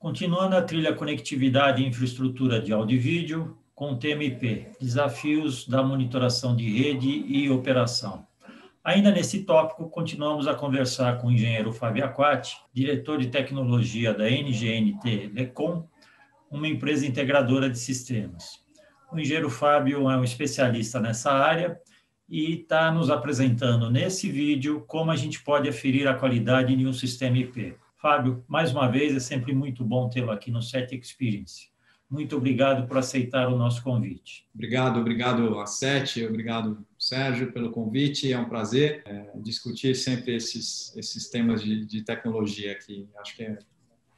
Continuando a trilha Conectividade e Infraestrutura de Áudio e Vídeo, com o tema IP, Desafios da Monitoração de Rede e Operação. Ainda nesse tópico, continuamos a conversar com o engenheiro Fábio Aquati, diretor de tecnologia da NGNT Lecom, uma empresa integradora de sistemas. O engenheiro Fábio é um especialista nessa área e está nos apresentando nesse vídeo como a gente pode aferir a qualidade de um sistema IP. Fábio, mais uma vez, é sempre muito bom tê-lo aqui no SET Experience. Muito obrigado por aceitar o nosso convite. Obrigado a SET, obrigado, Sérgio, pelo convite. É um prazer discutir sempre esses temas de tecnologia aqui. Acho que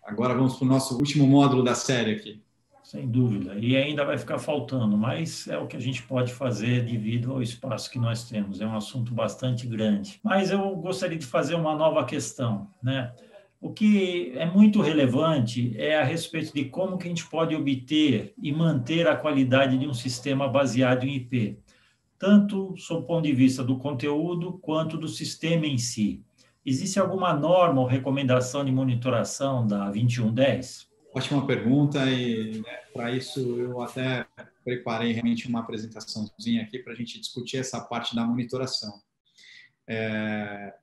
agora vamos para o nosso último módulo da série aqui. Sem dúvida, e ainda vai ficar faltando, mas é o que a gente pode fazer devido ao espaço que nós temos. É um assunto bastante grande. Mas eu gostaria de fazer uma nova questão, né? O que é muito relevante é a respeito de como que a gente pode obter e manter a qualidade de um sistema baseado em IP, tanto sob o ponto de vista do conteúdo quanto do sistema em si. Existe alguma norma ou recomendação de monitoração da 2110? Ótima pergunta e para isso eu até preparei realmente uma apresentaçãozinha aqui para a gente discutir essa parte da monitoração.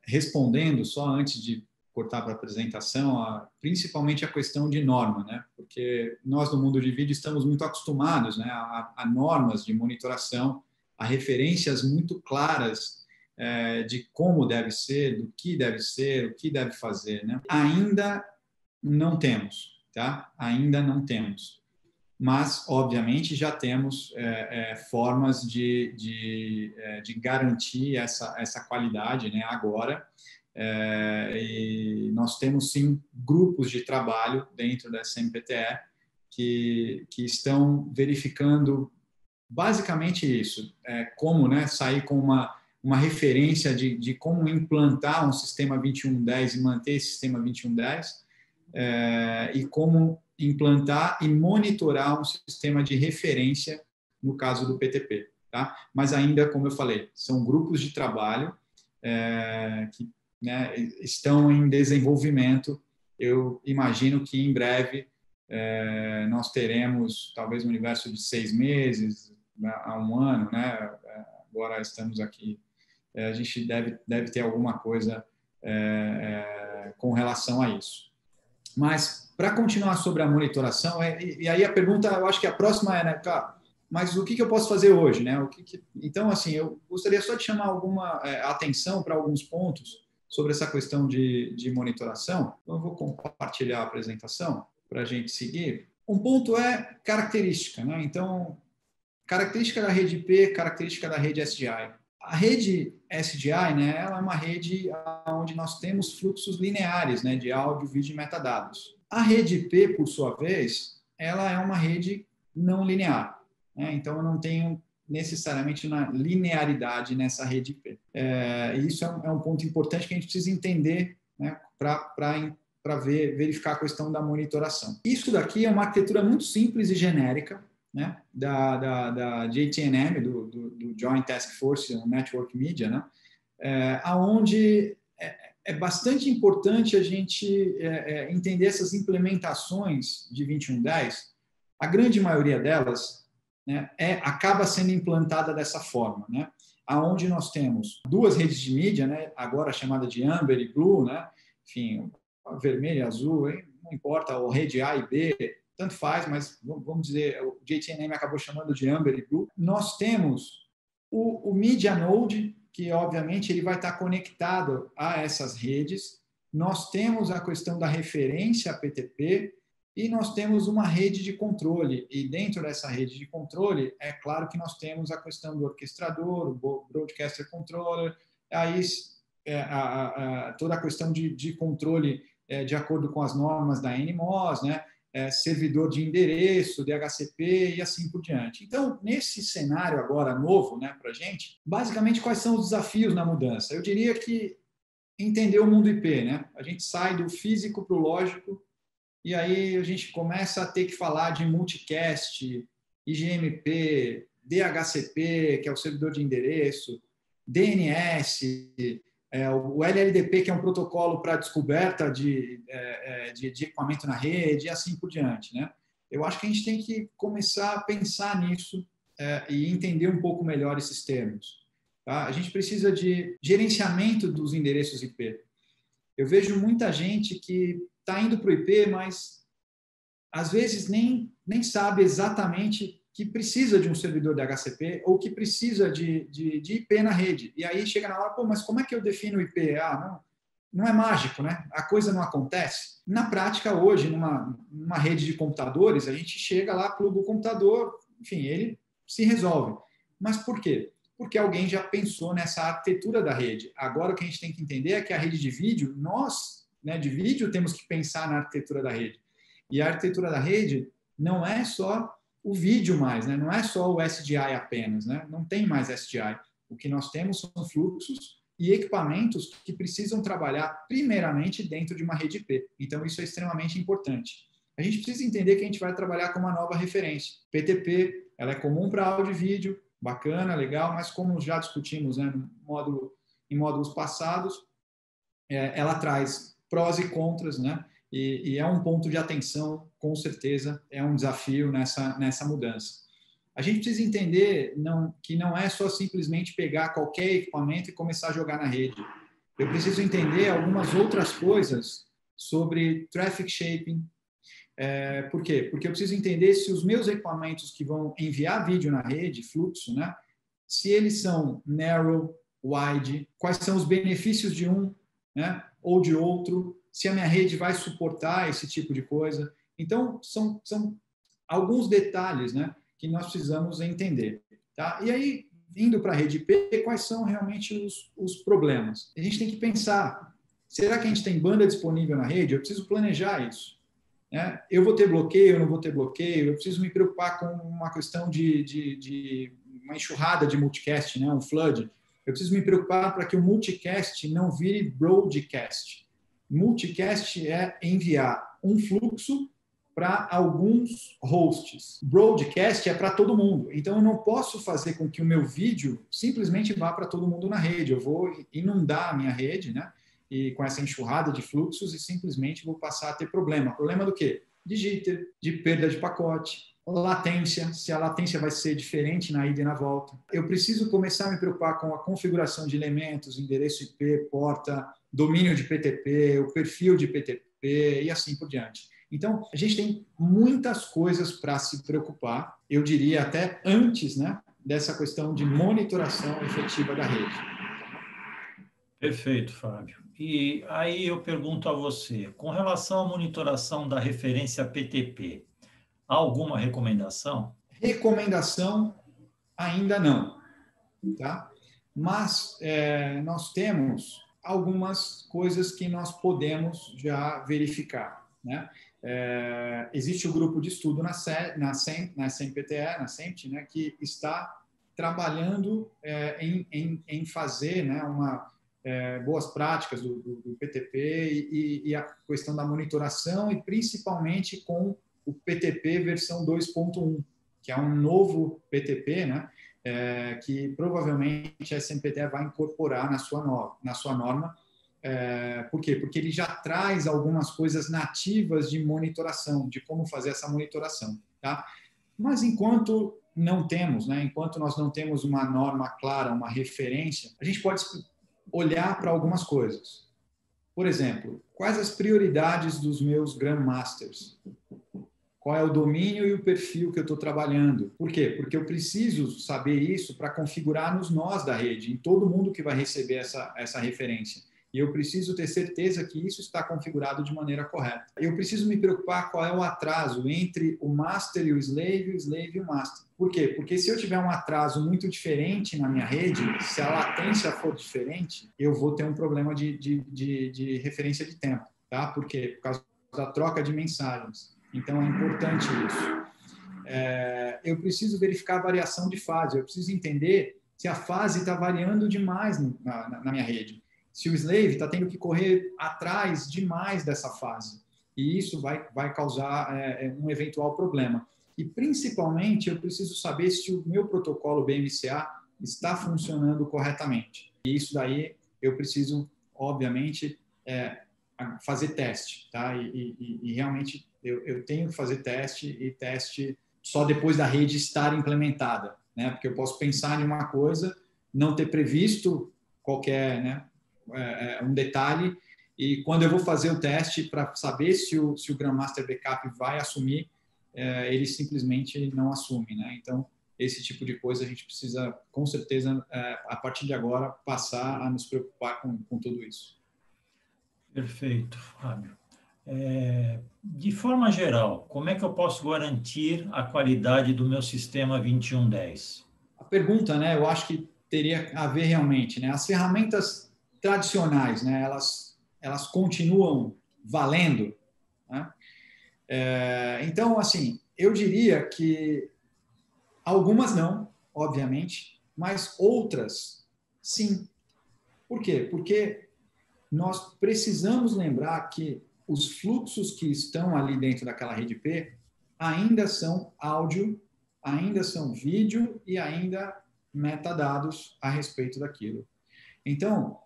Respondendo só antes de cortar para a apresentação, principalmente a questão de norma, né? Porque nós no mundo de vídeo estamos muito acostumados, né, a normas de monitoração, a referências muito claras de como deve ser, do que deve ser, o que deve fazer, né? Ainda não temos, tá? Ainda não temos. Mas, obviamente, já temos formas de garantir essa qualidade, né, agora. E nós temos, sim, grupos de trabalho dentro da SMPTE que estão verificando basicamente isso, como, né, sair com uma referência de como implantar um sistema 2110 e manter esse sistema 2110, e como implantar e monitorar um sistema de referência no caso do PTP. Tá? Mas ainda, como eu falei, são grupos de trabalho que, né, estão em desenvolvimento. Eu imagino que em breve nós teremos talvez um universo de 6 meses a 1 ano, né? Agora estamos aqui, a gente deve ter alguma coisa com relação a isso. Mas, para continuar sobre a monitoração, e aí a pergunta, eu acho que a próxima é, né, cara, mas o que eu posso fazer hoje, né? Então, assim, eu gostaria só de chamar alguma atenção para alguns pontos sobre essa questão de monitoração. Então, eu vou compartilhar a apresentação para a gente seguir. Um ponto é característica, né? Então, característica da rede IP, característica da rede SDI. A rede SDI, né, ela é uma rede onde nós temos fluxos lineares, né, de áudio, vídeo e metadados. A rede IP, por sua vez, ela é uma rede não linear, né? Então eu não tenho necessariamente uma linearidade nessa rede IP. Isso é um ponto importante que a gente precisa entender, né, para verificar a questão da monitoração. Isso daqui é uma arquitetura muito simples e genérica, né, da JTNM, do Joint Task Force on Network Media, né, onde é bastante importante a gente entender essas implementações de 2110. A grande maioria delas, né, acaba sendo implantada dessa forma, né, onde nós temos 2 redes de mídia, né, agora chamada de Amber e Blue, né, enfim, vermelho e azul, hein, não importa, ou rede A e B, tanto faz, mas vamos dizer, o JTNM acabou chamando de Amber e Blue. Nós temos o Media Node, que obviamente ele vai estar conectado a essas redes. Nós temos a questão da referência PTP e nós temos uma rede de controle. E dentro dessa rede de controle, é claro que nós temos a questão do orquestrador, o Broadcaster Controller, aí toda a questão de controle de acordo com as normas da NMOS, né? Servidor de endereço, DHCP e assim por diante. Então, nesse cenário agora novo, né, para a gente, basicamente, quais são os desafios na mudança? Eu diria que entender o mundo IP, né? A gente sai do físico para o lógico e aí a gente começa a ter que falar de multicast, IGMP, DHCP, que é o servidor de endereço, DNS, o LLDP, que é um protocolo para descoberta de equipamento na rede e assim por diante, né? Eu acho que a gente tem que começar a pensar nisso e entender um pouco melhor esses termos. Tá? A gente precisa de gerenciamento dos endereços IP. Eu vejo muita gente que está indo para o IP, mas às vezes nem sabe exatamente que precisa de um servidor de HCP ou que precisa de IP na rede. E aí chega na hora, pô, mas como é que eu defino o IP? Não é mágico, né? A coisa não acontece. Na prática, hoje, numa rede de computadores, a gente chega lá, pluga o computador, enfim, ele se resolve. Mas por quê? Porque alguém já pensou nessa arquitetura da rede. Agora, o que a gente tem que entender é que a rede de vídeo, nós, né, de vídeo, temos que pensar na arquitetura da rede. E a arquitetura da rede não é só o vídeo mais, né? Não é só o SDI apenas, né? Não tem mais SDI. O que nós temos são fluxos e equipamentos que precisam trabalhar primeiramente dentro de uma rede IP. Então, isso é extremamente importante. A gente precisa entender que a gente vai trabalhar com uma nova referência. PTP, ela é comum para áudio e vídeo, bacana, legal, mas como já discutimos, né, em módulos passados, ela traz prós e contras, né? E é um ponto de atenção, com certeza, é um desafio nessa mudança. A gente precisa entender que não é só simplesmente pegar qualquer equipamento e começar a jogar na rede. Eu preciso entender algumas outras coisas sobre traffic shaping. Por quê? Porque eu preciso entender se os meus equipamentos que vão enviar vídeo na rede, fluxo, né, se eles são narrow, wide, quais são os benefícios de um, né, ou de outro, se a minha rede vai suportar esse tipo de coisa. Então, são alguns detalhes, né, que nós precisamos entender. Tá? E aí, indo para a rede IP, quais são realmente os problemas? A gente tem que pensar, será que a gente tem banda disponível na rede? Eu preciso planejar isso. Né? Eu vou ter bloqueio, eu não vou ter bloqueio? Eu preciso me preocupar com uma questão de uma enxurrada de multicast, né, um flood. Eu preciso me preocupar para que o multicast não vire broadcast. Multicast é enviar um fluxo para alguns hosts. Broadcast é para todo mundo. Então, eu não posso fazer com que o meu vídeo simplesmente vá para todo mundo na rede. Eu vou inundar a minha rede, né? E com essa enxurrada de fluxos e simplesmente vou passar a ter problema. Problema do quê? De jitter, de perda de pacote, latência, se a latência vai ser diferente na ida e na volta. Eu preciso começar a me preocupar com a configuração de elementos, endereço IP, porta, domínio de PTP, o perfil de PTP e assim por diante. Então, a gente tem muitas coisas para se preocupar, eu diria até antes, né, dessa questão de monitoração efetiva da rede. Perfeito, Fábio. E aí eu pergunto a você, com relação à monitoração da referência PTP, há alguma recomendação? Recomendação, ainda não, tá? Mas nós temos algumas coisas que nós podemos já verificar, né? Existe o grupo de estudo na SEMPTE, na SEMPT, né, que está trabalhando em fazer, né, boas práticas do PTP e a questão da monitoração e principalmente com o PTP versão 2.1, que é um novo PTP, né, que provavelmente a SMPTE vai incorporar na sua norma. Por quê? Porque ele já traz algumas coisas nativas de monitoração, de como fazer essa monitoração. Tá? Mas enquanto não temos, né, enquanto nós não temos uma norma clara, uma referência, a gente pode olhar para algumas coisas. Por exemplo, quais as prioridades dos meus Grandmasters? Qual é o domínio e o perfil que eu estou trabalhando? Por quê? Porque eu preciso saber isso para configurar nos nós da rede, em todo mundo que vai receber essa referência. E eu preciso ter certeza que isso está configurado de maneira correta. Eu preciso me preocupar qual é o atraso entre o master e o slave e o master. Por quê? Porque se eu tiver um atraso muito diferente na minha rede, se a latência for diferente, eu vou ter um problema de referência de tempo. Tá? Por quê? Por causa da troca de mensagens. Então, é importante isso. Eu preciso verificar a variação de fase. Eu preciso entender se a fase está variando demais na minha rede. Se o slave está tendo que correr atrás demais dessa fase. E isso vai causar um eventual problema. E, principalmente, eu preciso saber se o meu protocolo BMCA está funcionando corretamente. E isso daí eu preciso, obviamente, fazer teste, tá? E realmente eu tenho que fazer teste, e teste só depois da rede estar implementada, né? Porque eu posso pensar em uma coisa, não ter previsto qualquer, né, um detalhe, e quando eu vou fazer o teste para saber se o Grandmaster Backup vai assumir, ele simplesmente não assume, né? Então, esse tipo de coisa a gente precisa, com certeza, a partir de agora, passar a nos preocupar com tudo isso. Perfeito, Fábio. De forma geral, como é que eu posso garantir a qualidade do meu sistema 2110? A pergunta, né, eu acho que teria a ver realmente, né? As ferramentas tradicionais, né, elas continuam valendo, né? Então, assim, eu diria que algumas não, obviamente, mas outras sim. Por quê? Porque nós precisamos lembrar que os fluxos que estão ali dentro daquela rede IP ainda são áudio, ainda são vídeo e ainda metadados a respeito daquilo. Então,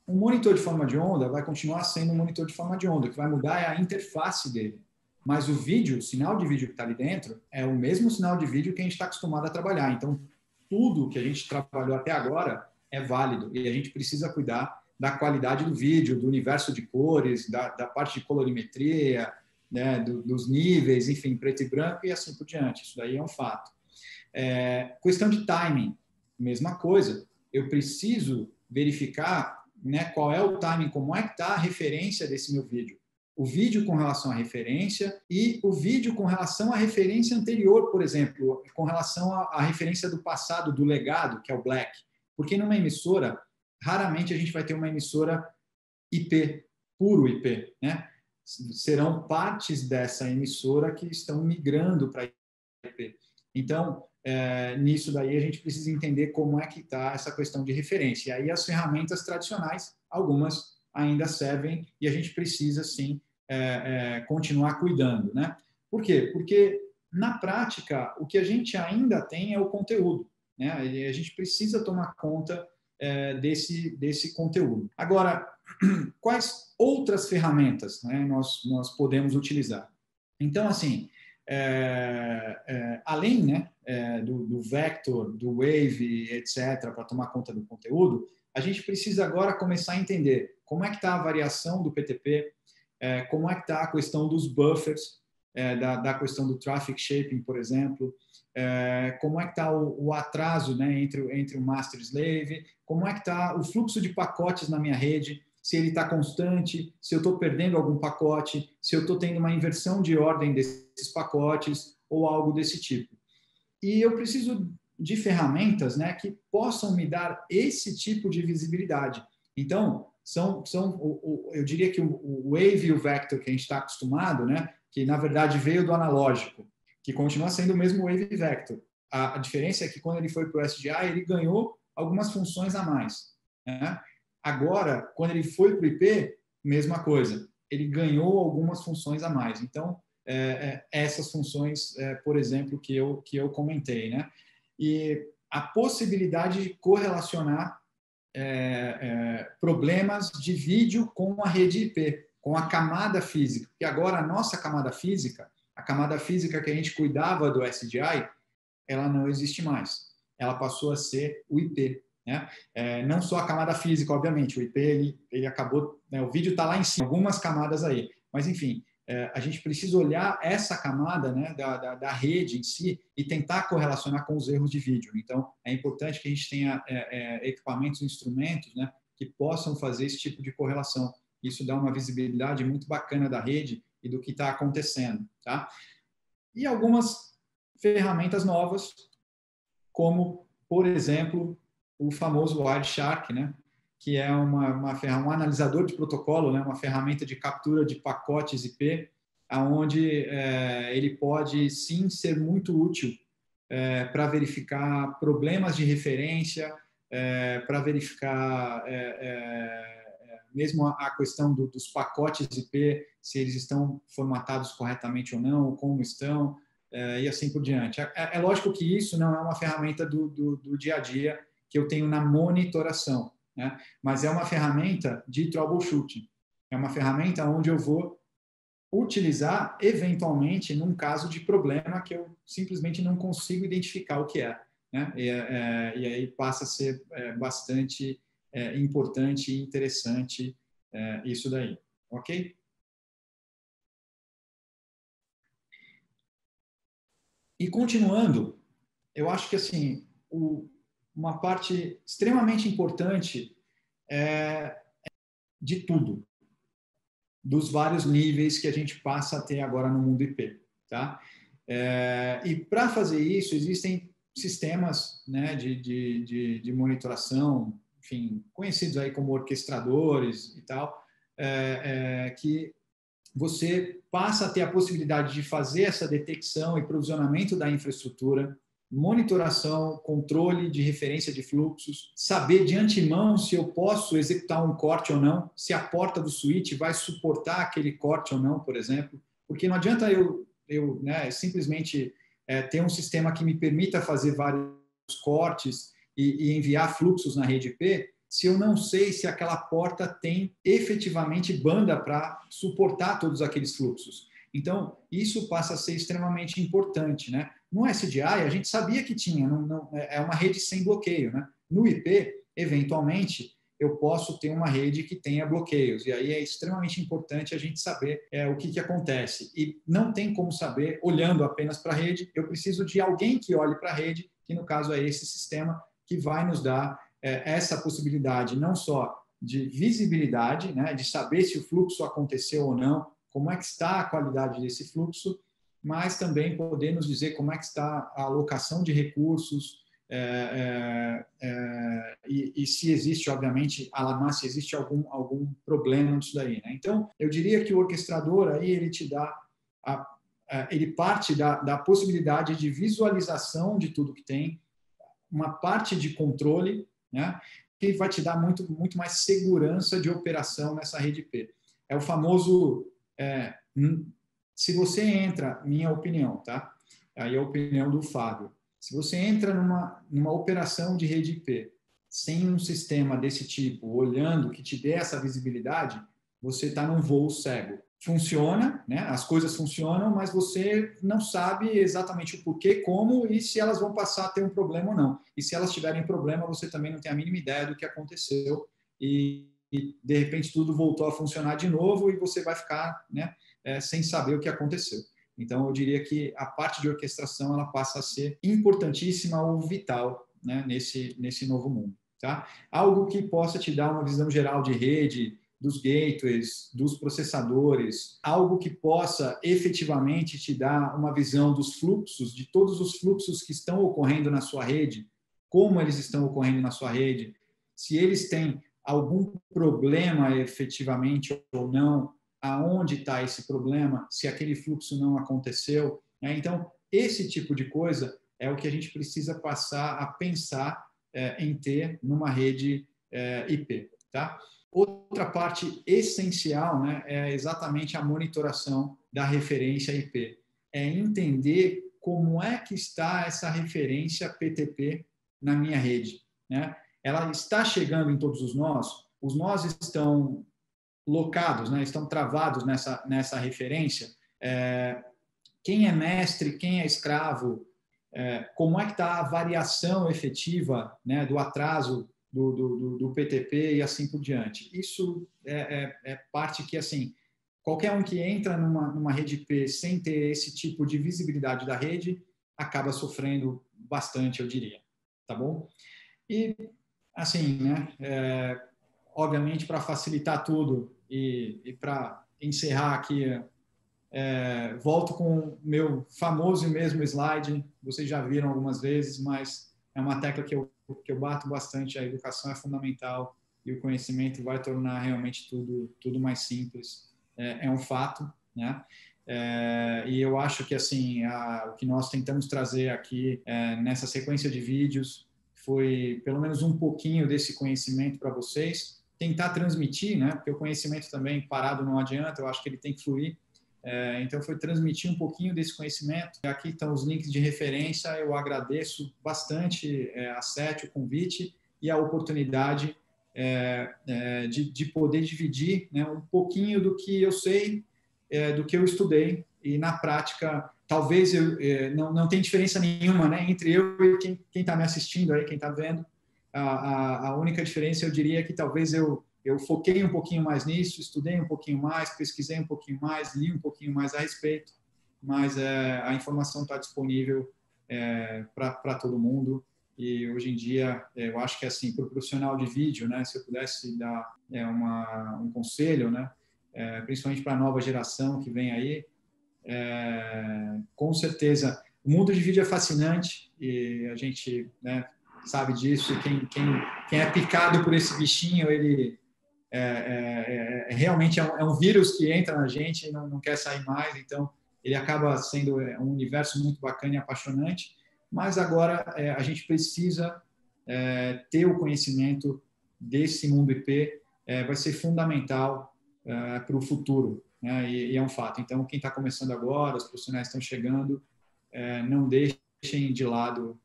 um monitor de forma de onda vai continuar sendo um monitor de forma de onda, o que vai mudar é a interface dele. Mas o vídeo, o sinal de vídeo que está ali dentro, é o mesmo sinal de vídeo que a gente está acostumado a trabalhar. Então, tudo que a gente trabalhou até agora é válido e a gente precisa cuidar da qualidade do vídeo, do universo de cores, da parte de colorimetria, né, dos níveis, enfim, preto e branco e assim por diante. Isso daí é um fato. Questão de timing, mesma coisa. Eu preciso verificar, né, qual é o timing, como é que está a referência desse meu vídeo. O vídeo com relação à referência e o vídeo com relação à referência anterior, por exemplo, com relação à referência do passado, do legado, que é o black. Porque numa emissora, raramente a gente vai ter uma emissora IP, puro IP, né? Serão partes dessa emissora que estão migrando para IP. Então, nisso daí a gente precisa entender como é que está essa questão de referência. E aí as ferramentas tradicionais, algumas ainda servem e a gente precisa, sim, continuar cuidando, né? Por quê? Porque, na prática, o que a gente ainda tem é o conteúdo, né? E a gente precisa tomar conta desse conteúdo. Agora, quais outras ferramentas, né, nós podemos utilizar? Então, assim, além, né, do Vector, do Wave, etc., para tomar conta do conteúdo, a gente precisa agora começar a entender como é que está a variação do PTP, como é que está a questão dos buffers, da questão do traffic shaping, por exemplo, como é que está o atraso, né, entre o master e slave, como é que está o fluxo de pacotes na minha rede, se ele está constante, se eu estou perdendo algum pacote, se eu estou tendo uma inversão de ordem desses pacotes ou algo desse tipo. E eu preciso de ferramentas, né, que possam me dar esse tipo de visibilidade. Então, eu diria que o Wave e o Vector que a gente está acostumado, né, que na verdade veio do analógico, que continua sendo o mesmo Wave e Vector. A diferença é que quando ele foi para o SDI, ele ganhou algumas funções a mais, né? Agora, quando ele foi para o IP, mesma coisa. Ele ganhou algumas funções a mais. Então, essas funções, por exemplo, que eu comentei, né? E a possibilidade de correlacionar problemas de vídeo com a rede IP, com a camada física. Porque agora a nossa camada física, a camada física que a gente cuidava do SDI, ela não existe mais. Ela passou a ser o IP. Né? Não só a camada física, obviamente, o IP ele acabou, né? O vídeo está lá em cima, algumas camadas aí, mas enfim, a gente precisa olhar essa camada, né, da rede em si e tentar correlacionar com os erros de vídeo. Então, é importante que a gente tenha equipamentos, instrumentos, né, que possam fazer esse tipo de correlação. Isso dá uma visibilidade muito bacana da rede e do que está acontecendo. Tá? E algumas ferramentas novas, como, por exemplo, o famoso Wireshark, né? Que é um analisador de protocolo, né? Uma ferramenta de captura de pacotes IP, onde ele pode, sim, ser muito útil para verificar problemas de referência, para verificar mesmo a questão dos pacotes IP, se eles estão formatados corretamente ou não, como estão, e assim por diante. Lógico que isso não é uma ferramenta do dia a dia que eu tenho na monitoração, né? Mas é uma ferramenta de troubleshooting. É uma ferramenta onde eu vou utilizar, eventualmente, num caso de problema que eu simplesmente não consigo identificar o que é, né? E aí passa a ser bastante importante e interessante isso daí, ok? E continuando, eu acho que assim uma parte extremamente importante de tudo, dos vários níveis que a gente passa a ter agora no mundo IP, tá? E para fazer isso, existem sistemas, né, de monitoração, enfim, conhecidos aí como orquestradores e tal, que você passa a ter a possibilidade de fazer essa detecção e provisionamento da infraestrutura, monitoração, controle de referência de fluxos, saber de antemão se eu posso executar um corte ou não, se a porta do switch vai suportar aquele corte ou não, por exemplo, porque não adianta eu simplesmente ter um sistema que me permita fazer vários cortes e enviar fluxos na rede IP, se eu não sei se aquela porta tem efetivamente banda para suportar todos aqueles fluxos. Então, isso passa a ser extremamente importante, né? No SDI, a gente sabia que tinha, é uma rede sem bloqueio, né? No IP, eventualmente, eu posso ter uma rede que tenha bloqueios, e aí é extremamente importante a gente saber o que acontece. E não tem como saber olhando apenas para a rede, eu preciso de alguém que olhe para a rede, que no caso é esse sistema, que vai nos dar essa possibilidade não só de visibilidade, né, de saber se o fluxo aconteceu ou não, como é que está a qualidade desse fluxo, mas também poder nos dizer como é que está a alocação de recursos e se existe, obviamente, alarmar se existe algum problema nisso daí, né? Então, eu diria que o orquestrador aí, ele te dá ele parte da possibilidade de visualização de tudo que tem, uma parte de controle, né, que vai te dar muito mais segurança de operação nessa rede IP. É o famoso, se você entra, minha opinião, tá? Aí é a opinião do Fábio. Se você entra numa operação de rede IP sem um sistema desse tipo, olhando, que te dê essa visibilidade, você está num voo cego. Funciona, né? As coisas funcionam, mas você não sabe exatamente o porquê, como e se elas vão passar a ter um problema ou não. E se elas tiverem problema, você também não tem a mínima ideia do que aconteceu e de repente tudo voltou a funcionar de novo e você vai ficar, né, sem saber o que aconteceu. Então, eu diria que a parte de orquestração ela passa a ser importantíssima ou vital, né, nesse novo mundo. Tá? Algo que possa te dar uma visão geral de rede, dos gateways, dos processadores, algo que possa efetivamente te dar uma visão dos fluxos, de todos os fluxos que estão ocorrendo na sua rede, como eles estão ocorrendo na sua rede, se eles têm algum problema efetivamente ou não, aonde está esse problema, se aquele fluxo não aconteceu, né? Então, esse tipo de coisa é o que a gente precisa passar a pensar em ter numa rede IP, tá? Outra parte essencial, né, é exatamente a monitoração da referência IP. É entender como é que está essa referência PTP na minha rede, né? Ela está chegando em todos os nós estão locados, né, estão travados nessa referência. Quem é mestre, quem é escravo, como é que está a variação efetiva, né, do atraso do PTP e assim por diante. Isso é parte que, assim, qualquer um que entra numa rede IP sem ter esse tipo de visibilidade da rede acaba sofrendo bastante, eu diria. Tá bom? E, assim, né, obviamente, para facilitar tudo e para encerrar aqui, volto com o meu famoso e mesmo slide, vocês já viram algumas vezes, mas é uma tecla que eu bato bastante, a educação é fundamental e o conhecimento vai tornar realmente tudo mais simples. É um fato, né? E eu acho que, assim, o que nós tentamos trazer aqui nessa sequência de vídeos foi, pelo menos, um pouquinho desse conhecimento para vocês, tentar transmitir, né? Porque o conhecimento também parado não adianta, eu acho que ele tem que fluir. Então, foi transmitir um pouquinho desse conhecimento. Aqui estão os links de referência. Eu agradeço bastante a Sete, o convite e a oportunidade de poder dividir, né, um pouquinho do que eu sei, do que eu estudei, e na prática, talvez não tem diferença nenhuma, né, entre eu e quem está me assistindo, aí, quem está vendo. A única diferença, eu diria, é que talvez eu foquei um pouquinho mais nisso, estudei um pouquinho mais, pesquisei um pouquinho mais, li um pouquinho mais a respeito, mas a informação está disponível para todo mundo. E hoje em dia, eu acho que assim, para o profissional de vídeo, né, se eu pudesse dar um conselho, né, principalmente para a nova geração que vem aí, com certeza, o mundo de vídeo é fascinante e a gente, né, sabe disso. Quem é picado por esse bichinho, ele realmente é um vírus que entra na gente e não quer sair mais. Então, ele acaba sendo um universo muito bacana e apaixonante. Mas agora a gente precisa ter o conhecimento desse mundo IP, vai ser fundamental para o futuro, né? E é um fato. Então, quem está começando agora, os profissionais estão chegando, não deixem de lado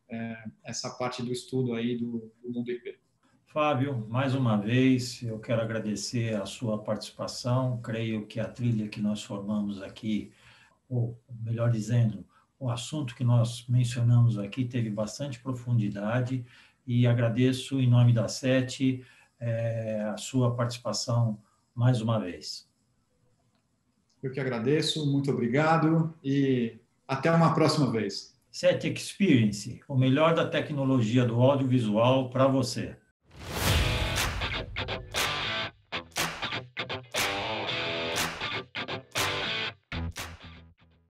essa parte do estudo aí do mundo IP. Fábio, mais uma vez, eu quero agradecer a sua participação. Creio que a trilha que nós formamos aqui, ou melhor dizendo, o assunto que nós mencionamos aqui teve bastante profundidade e agradeço, em nome da SET, a sua participação mais uma vez. Eu que agradeço, muito obrigado e até uma próxima vez. SET Experience, o melhor da tecnologia do audiovisual para você.